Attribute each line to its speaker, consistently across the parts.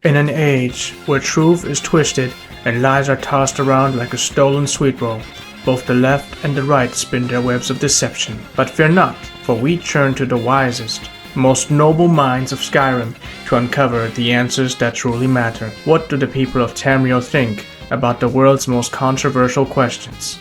Speaker 1: In an age where truth is twisted and lies are tossed around like a stolen sweet roll, both the left and the right spin their webs of deception. But fear not, for we turn to the wisest, most noble minds of Skyrim to uncover the answers that truly matter. What do the people of Tamriel think about the world's most controversial questions?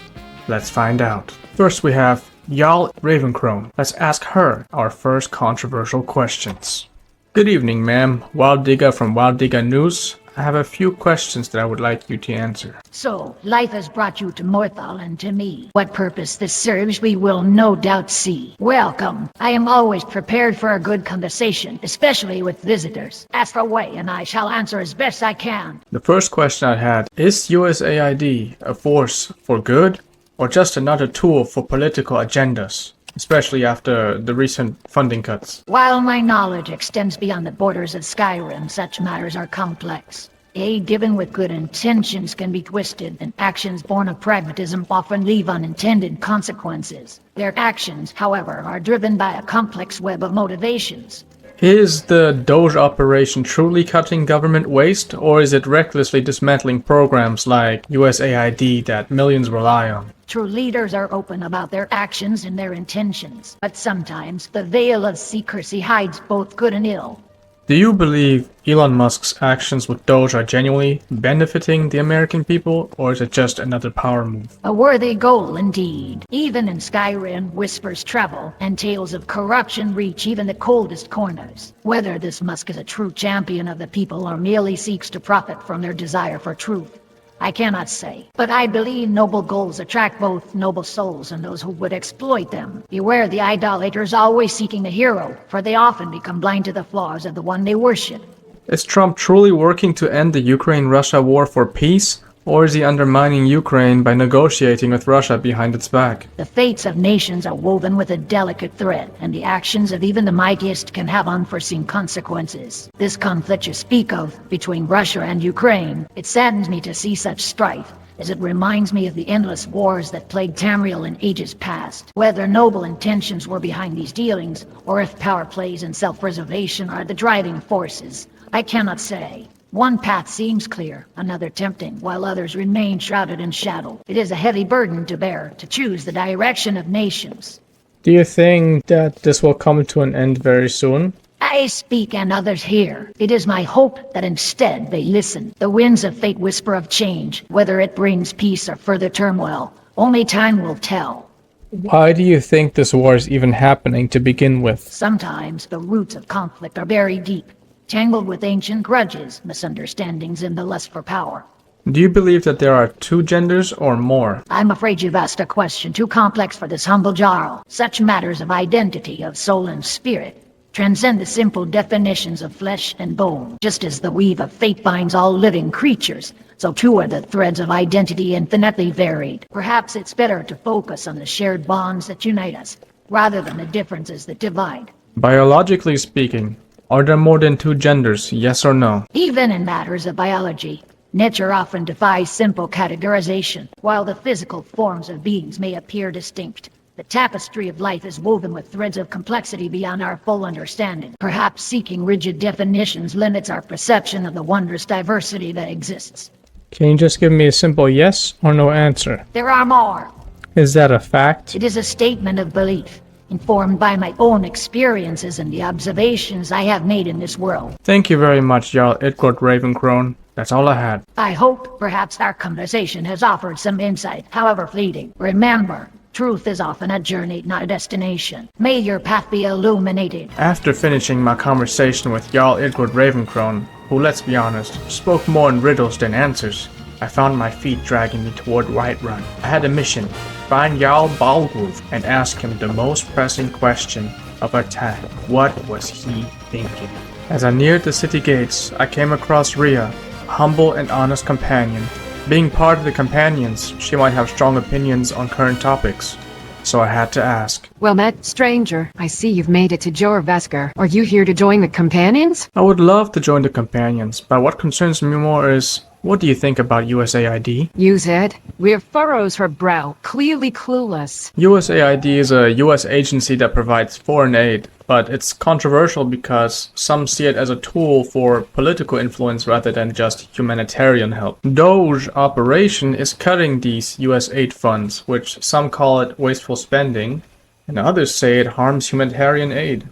Speaker 1: Let's find out. First we have Jarl Ravencrone. Let's ask her our first controversial questions. Good evening, ma'am. WildDigga from WildDigga News. I have a few questions that I would like you to answer.
Speaker 2: So, life has brought you to Morthal and to me. What purpose this serves we will no doubt see. Welcome. I am always prepared for a good conversation, especially with visitors. Ask away and I shall answer as best I can.
Speaker 1: The first question I had, is USAID a force for good or just another tool for political agendas? Especially after the recent funding cuts.
Speaker 2: While my knowledge extends beyond the borders of Skyrim, such matters are complex. Aid given with good intentions can be twisted, and actions born of pragmatism often leave unintended consequences. Their actions, however, are driven by a complex web of motivations.
Speaker 1: Is the Doge operation truly cutting government waste, or is it recklessly dismantling programs like USAID that millions rely on?
Speaker 2: True leaders are open about their actions and their intentions, but sometimes the veil of secrecy hides both good and ill.
Speaker 1: Do you believe Elon Musk's actions with Doge are genuinely benefiting the American people, or is it just another power move?
Speaker 2: A worthy goal indeed. Even in Skyrim, whispers travel, and tales of corruption reach even the coldest corners. Whether this Musk is a true champion of the people or merely seeks to profit from their desire for truth, I cannot say, but I believe noble goals attract both noble souls and those who would exploit them. Beware the idolaters always seeking the hero, for they often become blind to the flaws of the one they worship.
Speaker 1: Is Trump truly working to end the Ukraine-Russia war for peace, or is he undermining Ukraine by negotiating with Russia behind its back?
Speaker 2: The fates of nations are woven with a delicate thread, and the actions of even the mightiest can have unforeseen consequences. This conflict you speak of, between Russia and Ukraine, it saddens me to see such strife, as it reminds me of the endless wars that plagued Tamriel in ages past. Whether noble intentions were behind these dealings, or if power plays and self-preservation are the driving forces, I cannot say. One path seems clear, another tempting, while others remain shrouded in shadow. It is a heavy burden to bear, to choose the direction of nations.
Speaker 1: Do you think that this will come to an end very soon?
Speaker 2: I speak and others hear. It is my hope that instead they listen. The winds of fate whisper of change, whether it brings peace or further turmoil. Only time will tell.
Speaker 1: Why do you think this war is even happening to begin with?
Speaker 2: Sometimes the roots of conflict are buried deep, tangled with ancient grudges, misunderstandings, and the lust for power.
Speaker 1: Do you believe that there are two genders or more?
Speaker 2: I'm afraid you've asked a question too complex for this humble Jarl. Such matters of identity, of soul and spirit, transcend the simple definitions of flesh and bone. Just as the weave of fate binds all living creatures, so too are the threads of identity infinitely varied. Perhaps it's better to focus on the shared bonds that unite us, rather than the differences that divide.
Speaker 1: Biologically speaking, are there more than two genders, yes or no?
Speaker 2: Even in matters of biology, nature often defies simple categorization. While the physical forms of beings may appear distinct, the tapestry of life is woven with threads of complexity beyond our full understanding. Perhaps seeking rigid definitions limits our perception of the wondrous diversity that exists.
Speaker 1: Can you just give me a simple yes or no answer?
Speaker 2: There are more.
Speaker 1: Is that a fact?
Speaker 2: It is a statement of belief, informed by my own experiences and the observations I have made in this world.
Speaker 1: Thank you very much, Jarl Edgard Ravencrone. That's all I had.
Speaker 2: I hope perhaps our conversation has offered some insight, however fleeting. Remember, truth is often a journey, not a destination. May your path be illuminated.
Speaker 1: After finishing my conversation with Jarl Edgard Ravencrone, who, let's be honest, spoke more in riddles than answers, I found my feet dragging me toward Whiterun. I had a mission: find Jarl Balgruuf and ask him the most pressing question of our time. What was he thinking? As I neared the city gates, I came across Rhea, a humble and honest companion. Being part of the companions, she might have strong opinions on current topics, so I had to ask.
Speaker 3: Well met, stranger. I see you've made it to Jorvesker. Are you here to join the companions?
Speaker 1: I would love to join the companions, but what concerns me more is What do you think about USAID?
Speaker 3: Use it. Where furrows her brow, clearly clueless.
Speaker 1: USAID is a US agency that provides foreign aid, but it's controversial because some see it as a tool for political influence rather than just humanitarian help. Doge Operation is cutting these US aid funds, which some call it wasteful spending, and others say it harms humanitarian aid.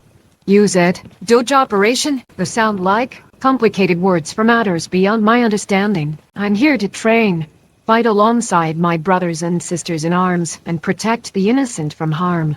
Speaker 3: Use it. Doge operation? Those sound like complicated words for matters beyond my understanding. I'm here to train, fight alongside my brothers and sisters in arms, and protect the innocent from harm.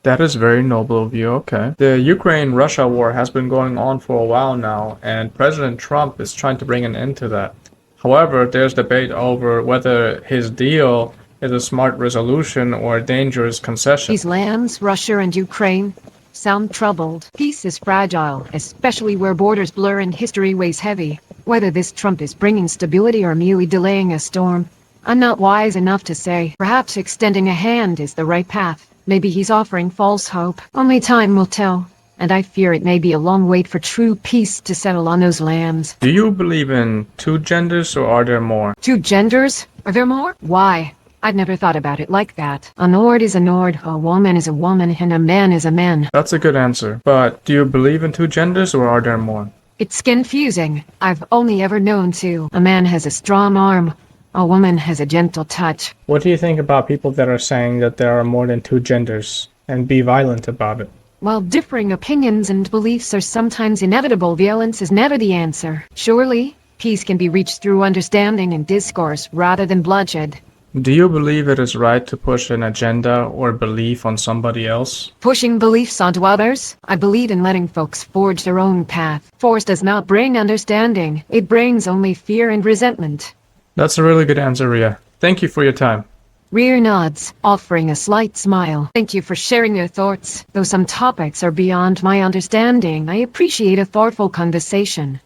Speaker 1: That is very noble of you, okay. The Ukraine-Russia war has been going on for a while now, and President Trump is trying to bring an end to that. However, there's debate over whether his deal is a smart resolution or a dangerous concession.
Speaker 3: These lands, Russia and Ukraine, sound troubled. Peace is fragile, especially where borders blur and history weighs heavy. Whether this Trump is bringing stability or merely delaying a storm, I'm not wise enough to say. Perhaps extending a hand is the right path. Maybe he's offering false hope. Only time will tell. And I fear it may be a long wait for true peace to settle on those lands.
Speaker 1: Do you believe in two genders or are there more?
Speaker 3: Two genders? Are there more? Why? I've never thought about it like that. A Nord is a Nord, a woman is a woman, and a man is a man.
Speaker 1: That's a good answer. But do you believe in two genders or are there more?
Speaker 3: It's confusing. I've only ever known two. A man has a strong arm. A woman has a gentle touch.
Speaker 1: What do you think about people that are saying that there are more than two genders and be violent about it?
Speaker 3: While differing opinions and beliefs are sometimes inevitable, violence is never the answer. Surely, peace can be reached through understanding and discourse rather than bloodshed.
Speaker 1: Do you believe it is right to push an agenda or belief on somebody else?
Speaker 3: Pushing beliefs onto others? I believe in letting folks forge their own path. Force does not bring understanding. It brings only fear and resentment.
Speaker 1: That's a really good answer, Ria. Thank you for your time.
Speaker 3: Rear nods, offering a slight smile. Thank you for sharing your thoughts. Though some topics are beyond my understanding, I appreciate a thoughtful conversation.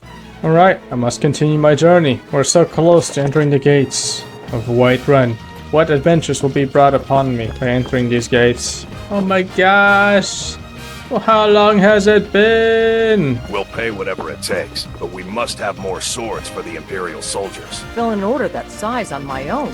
Speaker 1: Alright, I must continue my journey. We're so close to entering the gates of Whiterun. What adventures will be brought upon me by entering these gates? Oh my gosh! Well, how long has it been?
Speaker 4: We'll pay whatever it takes, but we must have more swords for the Imperial soldiers.
Speaker 5: Fill an order that size on my own.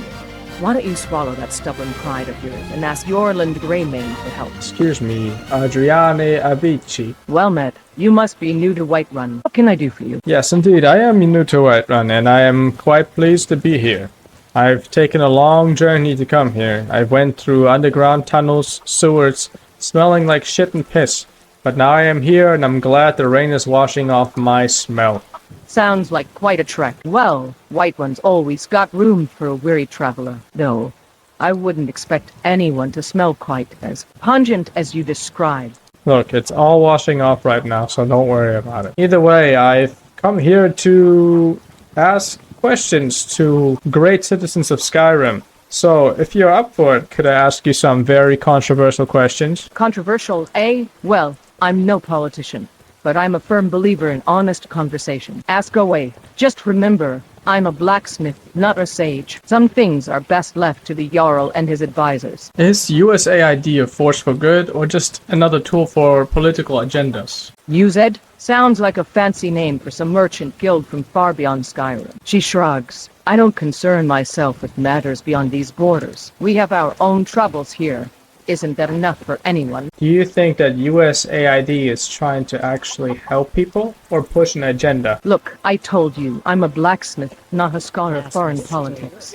Speaker 5: Why don't you swallow that stubborn pride of yours and ask Yorland Greymane for help?
Speaker 1: Excuse me, Adriane Avici.
Speaker 5: Well met. You must be new to Whiterun. What can I do for you?
Speaker 1: Yes, indeed, I am new to Whiterun, and I am quite pleased to be here. I've taken a long journey to come here. I went through underground tunnels, sewers, smelling like shit and piss. But now I am here, and I'm glad the rain is washing off my smell.
Speaker 5: Sounds like quite a trek. Well, Whiterun's always got room for a weary traveler. Though, I wouldn't expect anyone to smell quite as pungent as you described.
Speaker 1: Look, it's all washing off right now, so don't worry about it. Either way, I've come here to ask questions to great citizens of Skyrim. So, if you're up for it, could I ask you some very controversial questions?
Speaker 5: Controversial, eh? Well, I'm no politician, but I'm a firm believer in honest conversation. Ask away. Just remember, I'm a blacksmith, not a sage. Some things are best left to the Jarl and his advisors.
Speaker 1: Is USAID a force for good, or just another tool for political agendas?
Speaker 5: UZ? Sounds like a fancy name for some merchant guild from far beyond Skyrim. She shrugs. I don't concern myself with matters beyond these borders. We have our own troubles here. Isn't that enough for anyone?
Speaker 1: Do you think that USAID is trying to actually help people, or push an agenda?
Speaker 5: Look, I told you, I'm a blacksmith, not a scholar of foreign politics.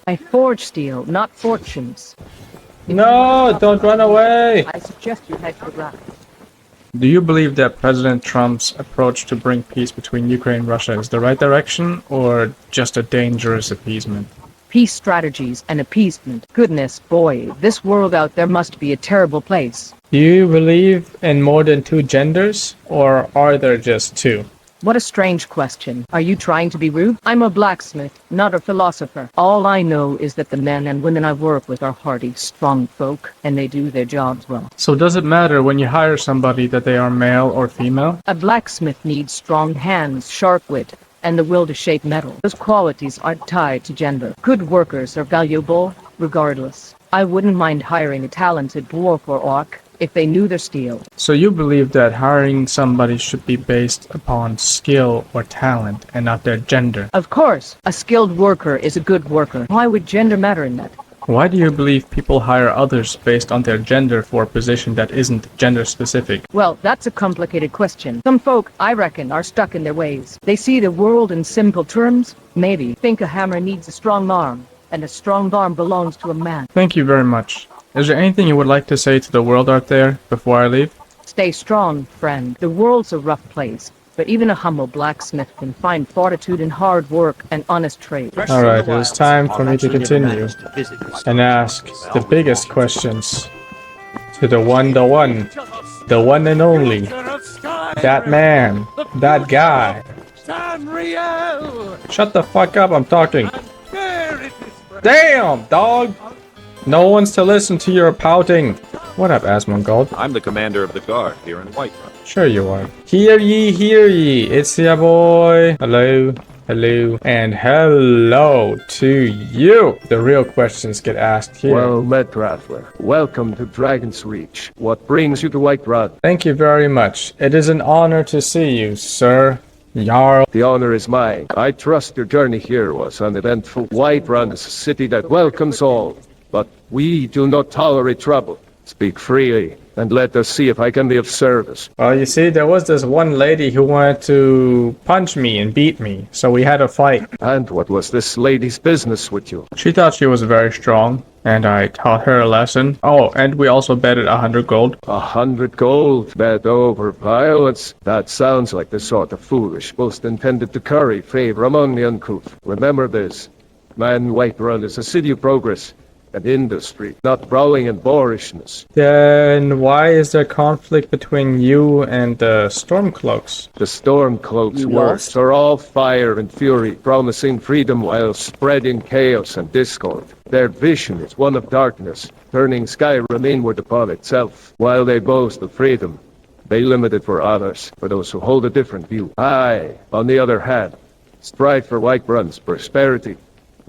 Speaker 5: I forge steel, not fortunes.
Speaker 1: No, don't run away!
Speaker 5: I suggest you head for Russia.
Speaker 1: Do you believe that President Trump's approach to bring peace between Ukraine and Russia is the right direction, or just a dangerous appeasement?
Speaker 5: Peace strategies and appeasement. Goodness, boy, this world out there must be a terrible place.
Speaker 1: Do you believe in more than two genders, or are there just two?
Speaker 5: What a strange question. Are you trying to be rude? I'm a blacksmith, not a philosopher. All I know is that the men and women I work with are hardy, strong folk, and they do their jobs well.
Speaker 1: So does it matter when you hire somebody that they are male or female?
Speaker 5: A blacksmith needs strong hands, sharp wit, and the will to shape metal. Those qualities aren't tied to gender. Good workers are valuable, regardless. I wouldn't mind hiring a talented dwarf or orc, if they knew their steel.
Speaker 1: So you believe that hiring somebody should be based upon skill or talent and not their gender?
Speaker 5: Of course, a skilled worker is a good worker. Why would gender matter in that?
Speaker 1: Why do you believe people hire others based on their gender for a position that isn't gender specific?
Speaker 5: Well, that's a complicated question. Some folk, I reckon, are stuck in their ways. They see the world in simple terms. Maybe think a hammer needs a strong arm, and a strong arm belongs to a man.
Speaker 1: Thank you very much. Is there anything you would like to say to the world out there before I leave?
Speaker 5: Stay strong, friend. The world's a rough place, but even a humble blacksmith can find fortitude in hard work and honest trade.
Speaker 1: Alright, it is time for me to continue and ask the biggest questions to the one and only, that man, that guy. Shut the fuck up, I'm talking. Damn, dog! No one's to listen to your pouting. What up, Asmongold?
Speaker 6: I'm the commander of the guard here in Whiterun.
Speaker 1: Sure you are. Hear ye, it's your boy. Hello, and hello to you. The real questions get asked here.
Speaker 7: Well met, Traveler. Welcome to Dragon's Reach. What brings you to Whiterun?
Speaker 1: Thank you very much. It is an honor to see you, sir. Jarl.
Speaker 7: The honor is mine. I trust your journey here was uneventful. Whiterun is a city that welcomes all, but we do not tolerate trouble. Speak freely, and let us see if I can be of service.
Speaker 1: Well, you see, there was this one lady who wanted to punch me and beat me, so we had a fight.
Speaker 7: And what was this lady's business with you?
Speaker 1: She thought she was very strong, and I taught her a lesson. Oh, and we also betted 100 gold.
Speaker 7: 100 gold, bet over violence. That sounds like the sort of foolish boast intended to curry favor among the uncouth. Remember this, man, Whiterun is a city of progress and industry, not brawling and boorishness.
Speaker 1: Then why is there conflict between you and the Stormcloaks?
Speaker 7: The Stormcloaks' words are all fire and fury, promising freedom while spreading chaos and discord. Their vision is one of darkness, turning Skyrim inward upon itself. While they boast of freedom, they limit it for others, for those who hold a different view. I, on the other hand, strive for Whiterun's prosperity,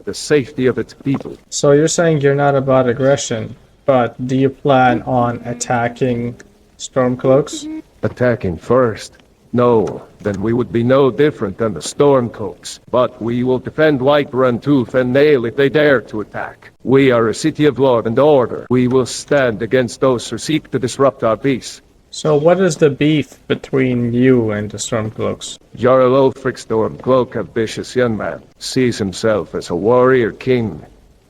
Speaker 7: the safety of its people.
Speaker 1: So you're saying you're not about aggression, but do you plan on attacking Stormcloaks?
Speaker 7: Attacking first? No, then we would be no different than the Stormcloaks. But we will defend Whiterun tooth and nail if they dare to attack. We are a city of law and order. We will stand against those who seek to disrupt our peace.
Speaker 1: So what is the beef between you and the Stormcloaks?
Speaker 7: Jarl Ulfric Stormcloak, ambitious young man, sees himself as a warrior king,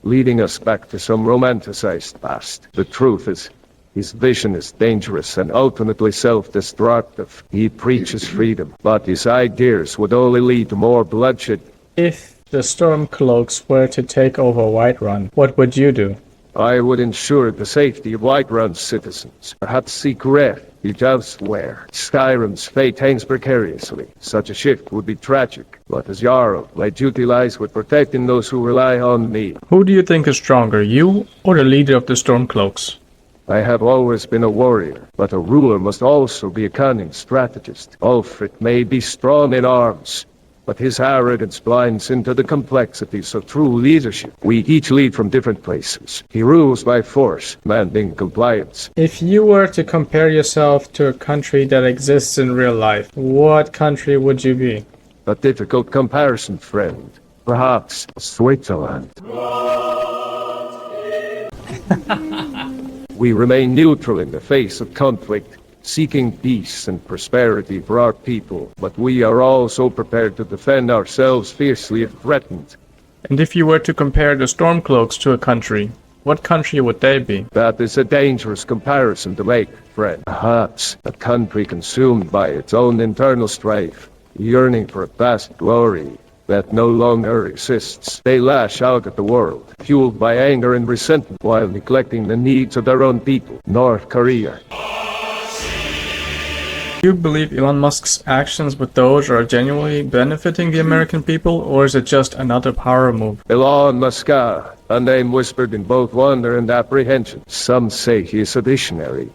Speaker 7: leading us back to some romanticized past. The truth is, his vision is dangerous and ultimately self-destructive. He preaches freedom, but his ideas would only lead to more bloodshed.
Speaker 1: If the Stormcloaks were to take over Whiterun, what would you do?
Speaker 7: I would ensure the safety of Whiterun's citizens, perhaps seek refuge elsewhere. Skyrim's fate hangs precariously. Such a shift would be tragic, but as Jarl, my duty lies with protecting those who rely on me.
Speaker 1: Who do you think is stronger, you or the leader of the Stormcloaks?
Speaker 7: I have always been a warrior, but a ruler must also be a cunning strategist. Ulfric may be strong in arms, but his arrogance blinds into the complexities of true leadership. We each lead from different places. He rules by force, demanding compliance.
Speaker 1: If you were to compare yourself to a country that exists in real life, what country would you be?
Speaker 7: A difficult comparison, friend. Perhaps Switzerland. We remain neutral in the face of conflict, seeking peace and prosperity for our people, but we are also prepared to defend ourselves fiercely if threatened.
Speaker 1: And if you were to compare the Stormcloaks to a country, what country would they be?
Speaker 7: That is a dangerous comparison to make, friend. Perhaps a country consumed by its own internal strife, yearning for a past glory that no longer exists. They lash out at the world, fueled by anger and resentment, while neglecting the needs of their own people. North Korea.
Speaker 1: Do you believe Elon Musk's actions with Doge are genuinely benefiting the American people, or is it just another power move?
Speaker 7: Elon Musk, a name whispered in both wonder and apprehension. Some say he is a visionary,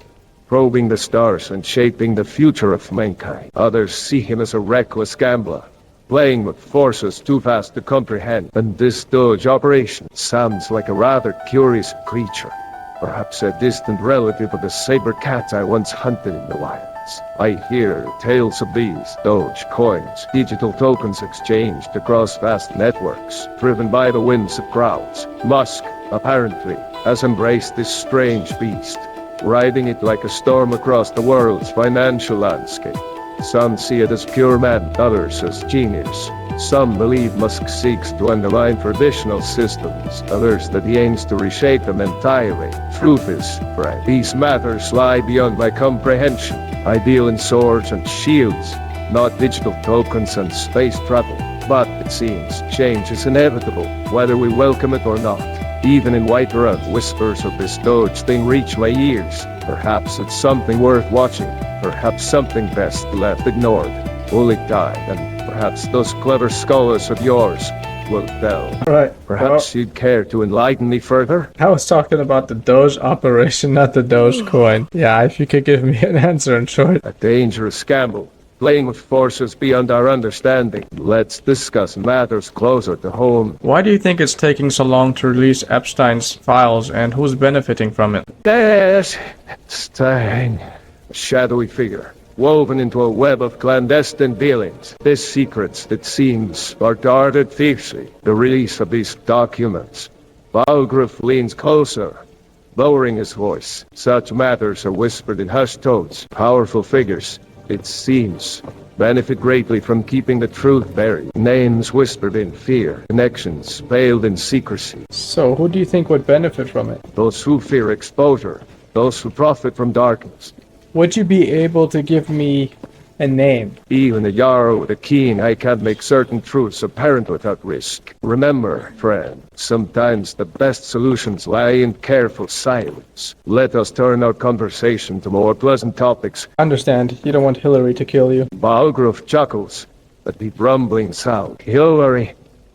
Speaker 7: probing the stars and shaping the future of mankind. Others see him as a reckless gambler, playing with forces too fast to comprehend. And this Doge operation sounds like a rather curious creature. Perhaps a distant relative of the saber cat I once hunted in the wilds. I hear tales of these Doge coins, digital tokens exchanged across vast networks, driven by the whims of crowds. Musk, apparently, has embraced this strange beast, riding it like a storm across the world's financial landscape. Some see it as pure man, others as genius. Some believe Musk seeks to undermine traditional systems, others that he aims to reshape them entirely. Truth is, friend, these matters lie beyond my comprehension. I deal in swords and shields, not digital tokens and space travel. But it seems change is inevitable, whether we welcome it or not. Even in Whiterun, whispers of this Doge thing reach my ears. Perhaps it's something worth watching. Perhaps something best left ignored. Will it die? And perhaps those clever scholars of yours will tell.
Speaker 1: Right.
Speaker 7: Perhaps you'd care to enlighten me further?
Speaker 1: I was talking about the Doge operation, not the Doge coin. Yeah, if you could give me an answer in short.
Speaker 7: A dangerous gamble, playing with forces beyond our understanding. Let's discuss matters closer to home.
Speaker 1: Why do you think it's taking so long to release Epstein's files, and who's benefiting from it?
Speaker 7: Yes, Stein, a shadowy figure, woven into a web of clandestine dealings. These secrets, it seems, are guarded fiercely. The release of these documents. Balgraf leans closer, lowering his voice. Such matters are whispered in hushed tones. Powerful figures, it seems, benefit greatly from keeping the truth buried. Names whispered in fear, connections veiled in secrecy.
Speaker 1: So, who do you think would benefit from it?
Speaker 7: Those who fear exposure, those who profit from darkness.
Speaker 1: Would you be able to give me a name?
Speaker 7: Even a Jarl with a keen eye can't make certain truths apparent without risk. Remember, friend, sometimes the best solutions lie in careful silence. Let us turn our conversation to more pleasant topics.
Speaker 1: Understand, you don't want Hillary to kill you.
Speaker 7: Balgraf chuckles, a deep rumbling sound. Hillary,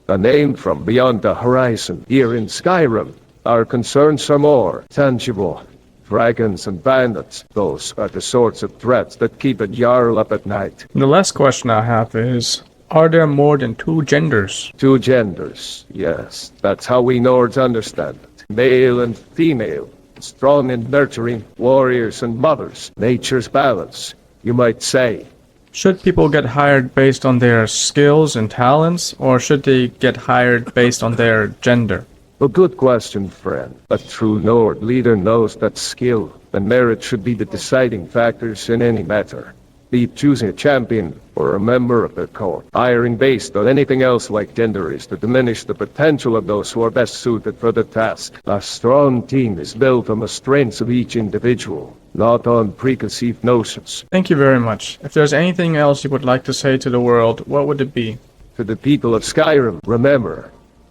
Speaker 7: a name from beyond the horizon. Here in Skyrim, our concerns are more tangible. Dragons and bandits, those are the sorts of threats that keep a Jarl up at night.
Speaker 1: The last question I have is, are there more than two genders?
Speaker 7: Two genders, yes. That's how we Nords understand it. Male and female. Strong and nurturing, warriors and mothers. Nature's balance, you might say.
Speaker 1: Should people get hired based on their skills and talents, or should they get hired based on their gender?
Speaker 7: A good question, friend. A true Nord leader knows that skill and merit should be the deciding factors in any matter. Be it choosing a champion or a member of their court. Hiring based on anything else like gender is to diminish the potential of those who are best suited for the task. A strong team is built on the strengths of each individual, not on preconceived notions.
Speaker 1: Thank you very much. If there's anything else you would like to say to the world, what would it be?
Speaker 7: To the people of Skyrim, remember,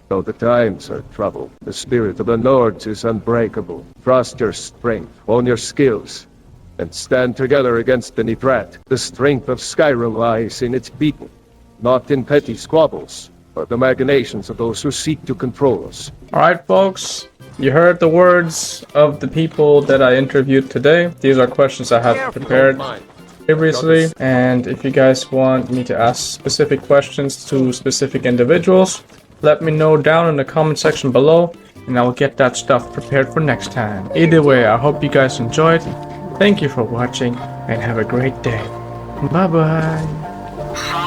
Speaker 7: though the times are troubled, the spirit of the Nords is unbreakable. Trust your strength, own your skills, and stand together against any threat. The strength of Skyrim lies in its people, not in petty squabbles, or the machinations of those who seek to control us.
Speaker 1: Alright folks, you heard the words of the people that I interviewed today. These are questions I had prepared previously, and if you guys want me to ask specific questions to specific individuals, let me know down in the comment section below, and I will get that stuff prepared for next time. Either way, I hope you guys enjoyed. Thank you for watching, and have a great day. Bye bye.